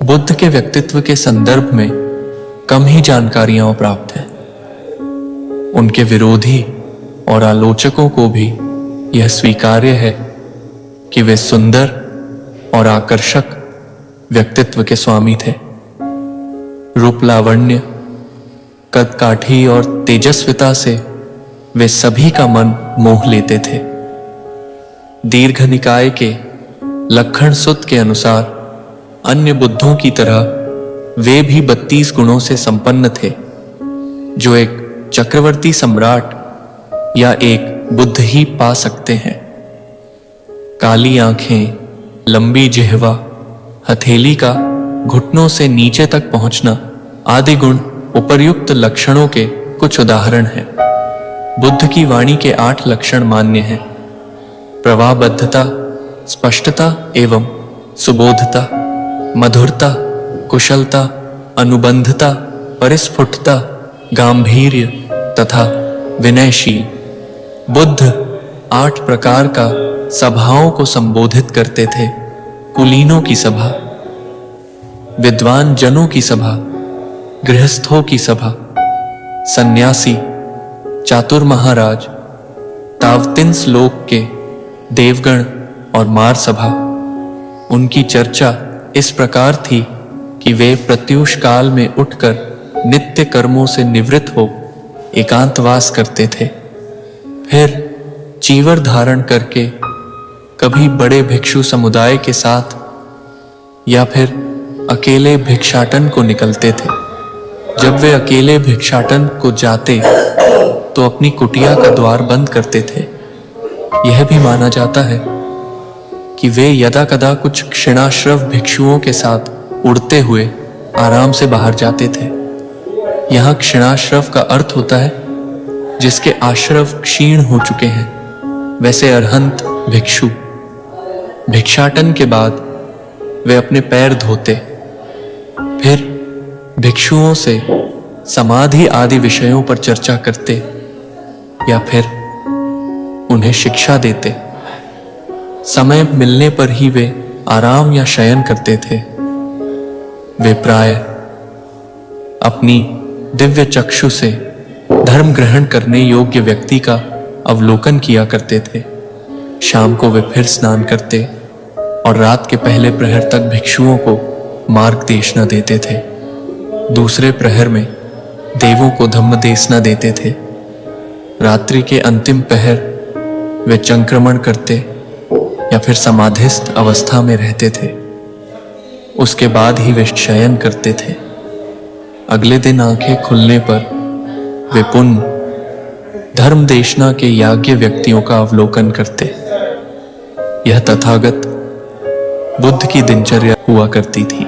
बुद्ध के व्यक्तित्व के संदर्भ में कम ही जानकारियां प्राप्त हैं। उनके विरोधी और आलोचकों को भी यह स्वीकार्य है कि वे सुंदर और आकर्षक व्यक्तित्व के स्वामी थे। रूप लावण्य, कद काठी और तेजस्विता से वे सभी का मन मोह लेते थे। दीर्घ निकाय के लक्ष्मण सुत के अनुसार अन्य बुद्धों की तरह वे भी 32 गुणों से संपन्न थे, जो एक चक्रवर्ती सम्राट या एक बुद्ध ही पा सकते हैं। काली आंखें, लंबी जिह्वा, हथेली का घुटनों से नीचे तक पहुंचना आदि गुण उपर्युक्त लक्षणों के कुछ उदाहरण हैं। बुद्ध की वाणी के 8 लक्षण मान्य हैं: प्रवाहबद्धता, स्पष्टता एवं सुबोधता, मधुरता, कुशलता, अनुबंधता, परिस्फुटता, गांभीर्य तथा विनयशील। बुद्ध 8 प्रकार का सभाओं को संबोधित करते थे: कुलीनों की सभा, विद्वान जनों की सभा, गृहस्थों की सभा, सन्यासी, चातुर महाराज, तावतिंस लोक के देवगण और मार सभा। उनकी चर्चा इस प्रकार थी कि वे प्रत्यूष काल में उठकर नित्य कर्मों से निवृत्त हो एकांतवास करते थे। फिर चीवर धारण करके कभी बड़े भिक्षु समुदाय के साथ या फिर अकेले भिक्षाटन को निकलते थे। जब वे अकेले भिक्षाटन को जाते तो अपनी कुटिया का द्वार बंद करते थे। यह भी माना जाता है कि वे यदा कदा कुछ क्षीणाश्रव भिक्षुओं के साथ उड़ते हुए आराम से बाहर जाते थे। यहाँ क्षीणाश्रव का अर्थ होता है जिसके आश्रव क्षीण हो चुके हैं। वैसे अरहंत भिक्षु भिक्षाटन के बाद वे अपने पैर धोते, फिर भिक्षुओं से समाधि आदि विषयों पर चर्चा करते या फिर उन्हें शिक्षा देते। समय मिलने पर ही वे आराम या शयन करते थे। वे प्राय अपनी दिव्य चक्षु से धर्म ग्रहण करने योग्य व्यक्ति का अवलोकन किया करते थे। शाम को वे फिर स्नान करते और रात के पहले प्रहर तक भिक्षुओं को मार्गदेशना देते थे। दूसरे प्रहर में देवों को धम्मदेशना देते थे। रात्रि के अंतिम पहर वे चंक्रमण करते या फिर समाधिस्थ अवस्था में रहते थे। उसके बाद ही वे शयन करते थे। अगले दिन आंखें खुलने पर वे पुनः धर्मदेशना के याज्ञ व्यक्तियों का अवलोकन करते। यह तथागत बुद्ध की दिनचर्या हुआ करती थी।